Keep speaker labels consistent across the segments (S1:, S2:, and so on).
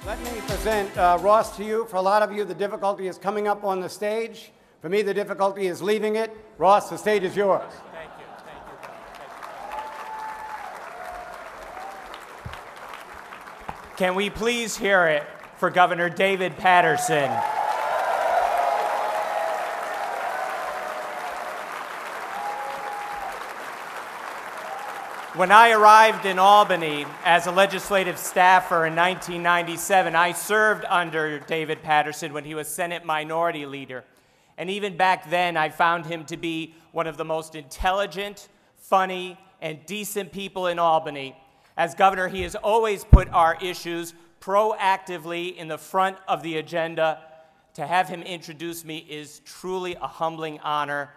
S1: Let me present Ross to you. For a lot of you, the difficulty is coming up on the stage. For me, the difficulty is leaving it. Ross, the stage is yours.
S2: Thank you. Thank you. Can we please hear it for Governor David Paterson? When I arrived in Albany as a legislative staffer in 1997, I served under David Paterson when he was Senate Minority Leader. And even back then, I found him to be one of the most intelligent, funny, and decent people in Albany. As governor, he has always put our issues proactively in the front of the agenda. To have him introduce me is truly a humbling honor.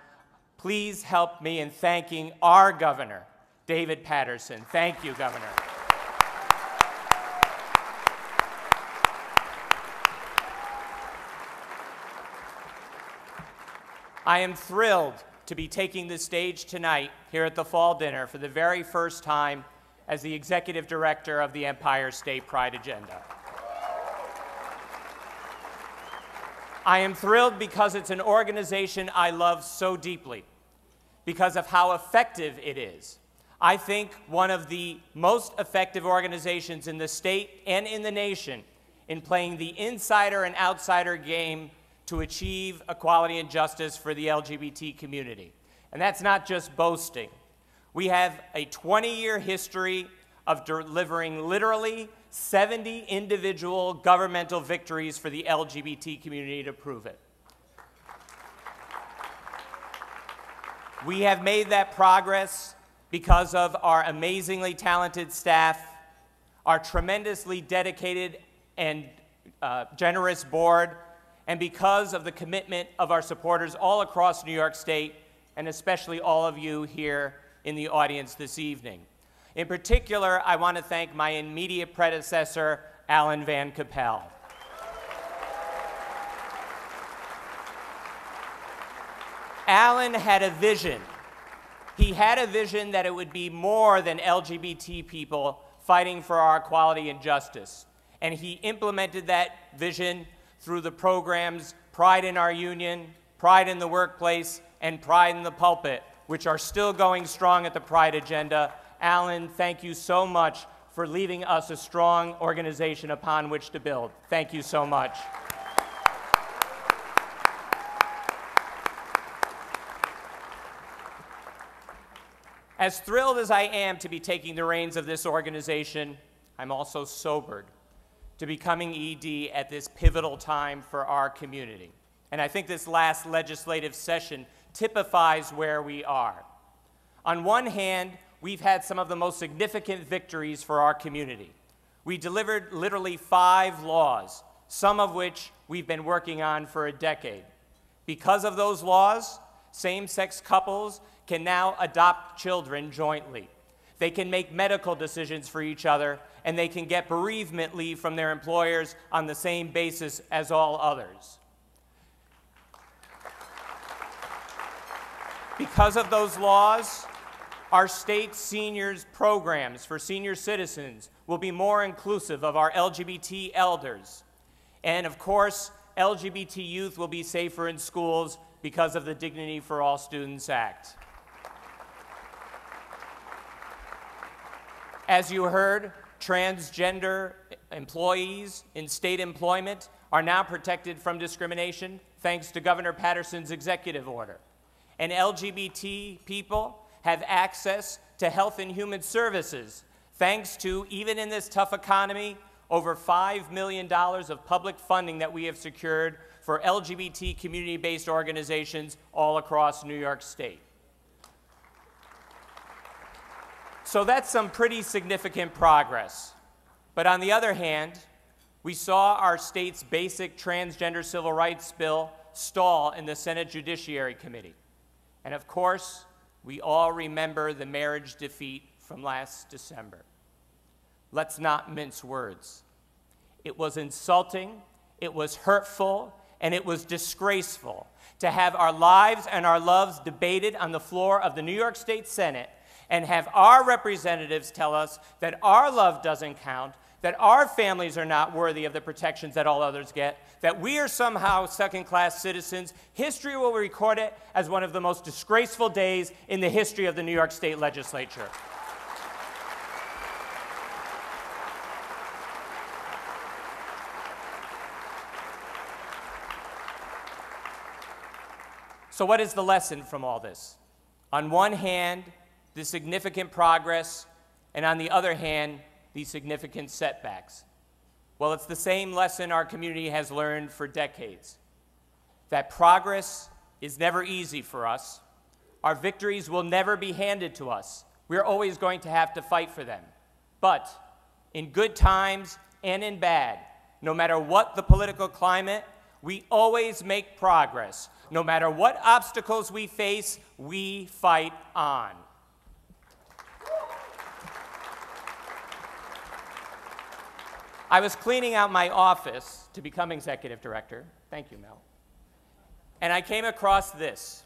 S2: Please help me in thanking our governor, David Paterson. Thank you, Governor. I am thrilled to be taking the stage tonight here at the Fall Dinner for the very first time as the Executive Director of the Empire State Pride Agenda. I am thrilled because it's an organization I love so deeply, because of how effective it is. I think one of the most effective organizations in the state and in the nation in playing the insider and outsider game to achieve equality and justice for the LGBT community. And that's not just boasting. We have a 20-year history of delivering literally 70 individual governmental victories for the LGBT community to prove it. We have made that progress because of our amazingly talented staff, our tremendously dedicated and generous board, and because of the commitment of our supporters all across New York State, and especially all of you here in the audience this evening. In particular, I want to thank my immediate predecessor, Alan Van Capel. Alan had a vision. He had a vision that it would be more than LGBT people fighting for our equality and justice. And he implemented that vision through the programs Pride in Our Union, Pride in the Workplace, and Pride in the Pulpit, which are still going strong at the Pride Agenda. Alan, thank you so much for leaving us a strong organization upon which to build. Thank you so much. As thrilled as I am to be taking the reins of this organization, I'm also sobered to becoming ED at this pivotal time for our community. And I think this last legislative session typifies where we are. On one hand, we've had some of the most significant victories for our community. We delivered literally 5 laws, some of which we've been working on for a decade. Because of those laws, same-sex couples can now adopt children jointly. They can make medical decisions for each other, and they can get bereavement leave from their employers on the same basis as all others. Because of those laws, our state seniors programs for senior citizens will be more inclusive of our LGBT elders. And of course, LGBT youth will be safer in schools because of the Dignity for All Students Act. As you heard, transgender employees in state employment are now protected from discrimination thanks to Governor Paterson's executive order. And LGBT people have access to health and human services thanks to, even in this tough economy, over $5 million of public funding that we have secured for LGBT community-based organizations all across New York State. So that's some pretty significant progress. But on the other hand, we saw our state's basic transgender civil rights bill stall in the Senate Judiciary Committee. And of course, we all remember the marriage defeat from last December. Let's not mince words. It was insulting, it was hurtful, and it was disgraceful to have our lives and our loves debated on the floor of the New York State Senate and have our representatives tell us that our love doesn't count that our families are not worthy of the protections that all others get, that we are somehow second-class citizens, history will record it as one of the most disgraceful days in the history of the New York State Legislature. So what is the lesson from all this? On one hand, the significant progress, and on the other hand, the significant setbacks. Well, it's the same lesson our community has learned for decades, that progress is never easy for us. Our victories will never be handed to us. We're always going to have to fight for them. But in good times and in bad, no matter what the political climate, we always make progress. No matter what obstacles we face, we fight on. I was cleaning out my office to become executive director. Thank you, Mel. And I came across this.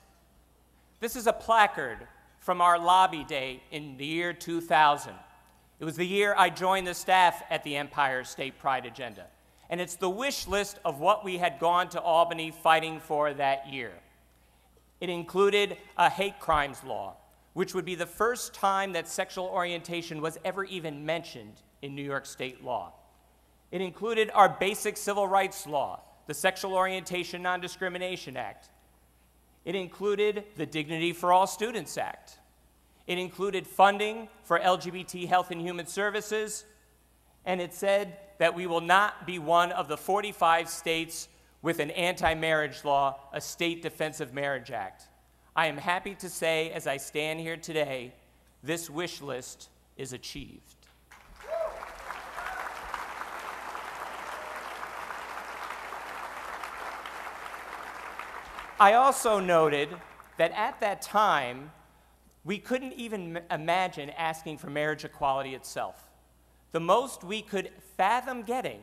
S2: This is a placard from our lobby day in the year 2000. It was the year I joined the staff at the Empire State Pride Agenda. And it's the wish list of what we had gone to Albany fighting for that year. It included a hate crimes law, which would be the first time that sexual orientation was ever even mentioned in New York State law. It included our basic civil rights law, the Sexual Orientation Non-Discrimination Act. It included the Dignity for All Students Act. It included funding for LGBT health and human services, and it said that we will not be one of the 45 states with an anti-marriage law, a State Defensive Marriage Act. I am happy to say, as I stand here today, this wish list is achieved. I also noted that at that time, we couldn't even imagine asking for marriage equality itself. The most we could fathom getting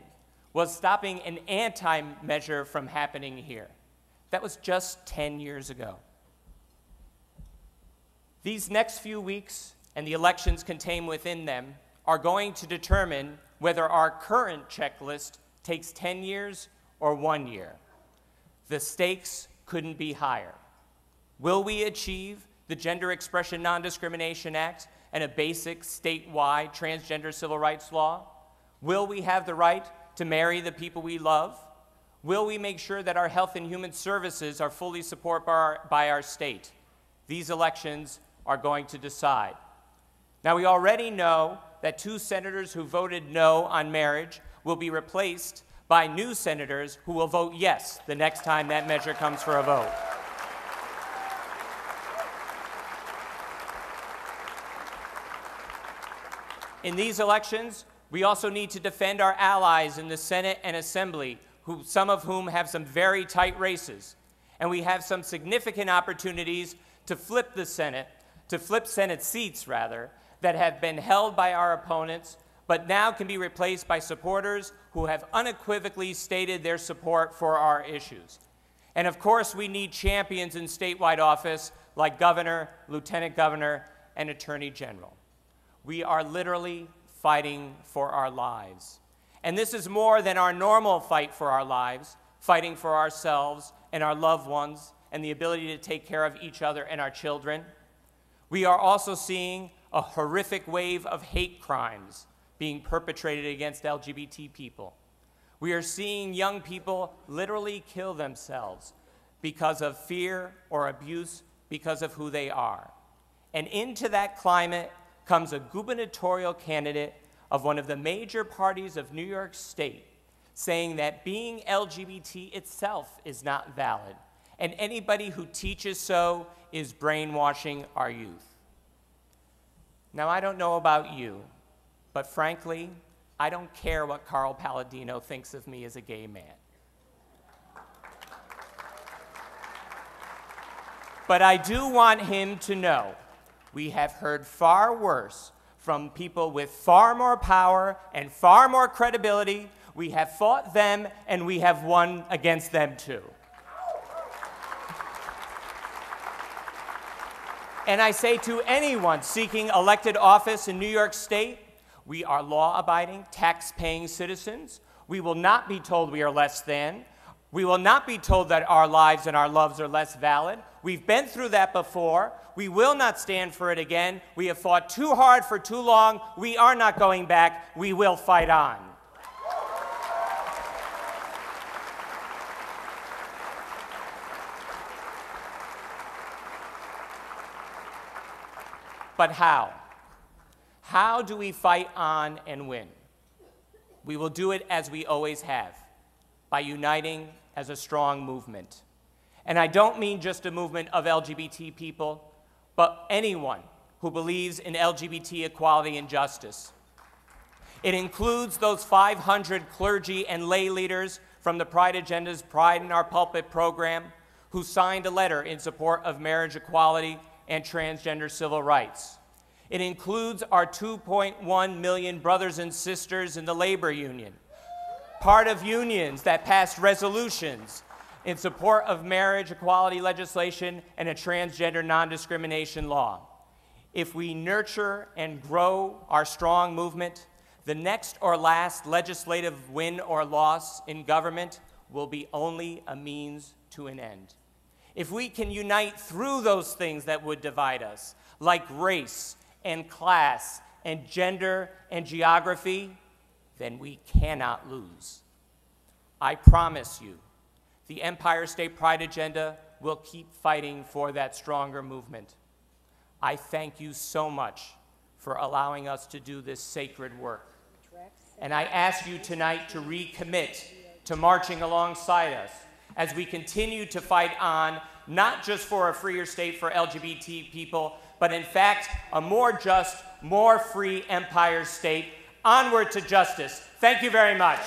S2: was stopping an anti-measure from happening here. That was just 10 years ago. These next few weeks and the elections contained within them are going to determine whether our current checklist takes 10 years or 1 year. The stakes couldn't be higher. Will we achieve the Gender Expression Non-Discrimination Act and a basic statewide transgender civil rights law? Will we have the right to marry the people we love? Will we make sure that our health and human services are fully supported by our state? These elections are going to decide. Now, we already know that 2 senators who voted no on marriage will be replaced by new senators who will vote yes the next time that measure comes for a vote. In these elections, we also need to defend our allies in the Senate and Assembly, some of whom have some very tight races. And we have some significant opportunities to flip the Senate, to flip Senate seats, rather, that have been held by our opponents, but now can be replaced by supporters who have unequivocally stated their support for our issues. And of course, we need champions in statewide office like governor, lieutenant governor, and attorney general. We are literally fighting for our lives. And this is more than our normal fight for our lives, fighting for ourselves and our loved ones and the ability to take care of each other and our children. We are also seeing a horrific wave of hate crimes being perpetrated against LGBT people. We are seeing young people literally kill themselves because of fear or abuse because of who they are. And into that climate comes a gubernatorial candidate of one of the major parties of New York State saying that being LGBT itself is not valid, and anybody who teaches so is brainwashing our youth. Now, I don't know about you, but frankly, I don't care what Carl Palladino thinks of me as a gay man. But I do want him to know we have heard far worse from people with far more power and far more credibility. We have fought them, and we have won against them too. And I say to anyone seeking elected office in New York State, We are law-abiding, tax-paying citizens. We will not be told we are less than. We will not be told that our lives and our loves are less valid. We've been through that before. We will not stand for it again. We have fought too hard for too long. We are not going back. We will fight on. But how? How do we fight on and win? We will do it as we always have, by uniting as a strong movement. And I don't mean just a movement of LGBT people, but anyone who believes in LGBT equality and justice. It includes those 500 clergy and lay leaders from the Pride Agenda's Pride in Our Pulpit program who signed a letter in support of marriage equality and transgender civil rights. It includes our 2.1 million brothers and sisters in the labor union, part of unions that passed resolutions in support of marriage equality legislation and a transgender non-discrimination law. If we nurture and grow our strong movement, the next or last legislative win or loss in government will be only a means to an end. If we can unite through those things that would divide us, like race and class and gender and geography, then we cannot lose. I promise you, the Empire State Pride Agenda will keep fighting for that stronger movement. I thank you so much for allowing us to do this sacred work. And I ask you tonight to recommit to marching alongside us as we continue to fight on, not just for a freer state for LGBT people, but in fact, a more just, more free Empire State. Onward to justice. Thank you very much.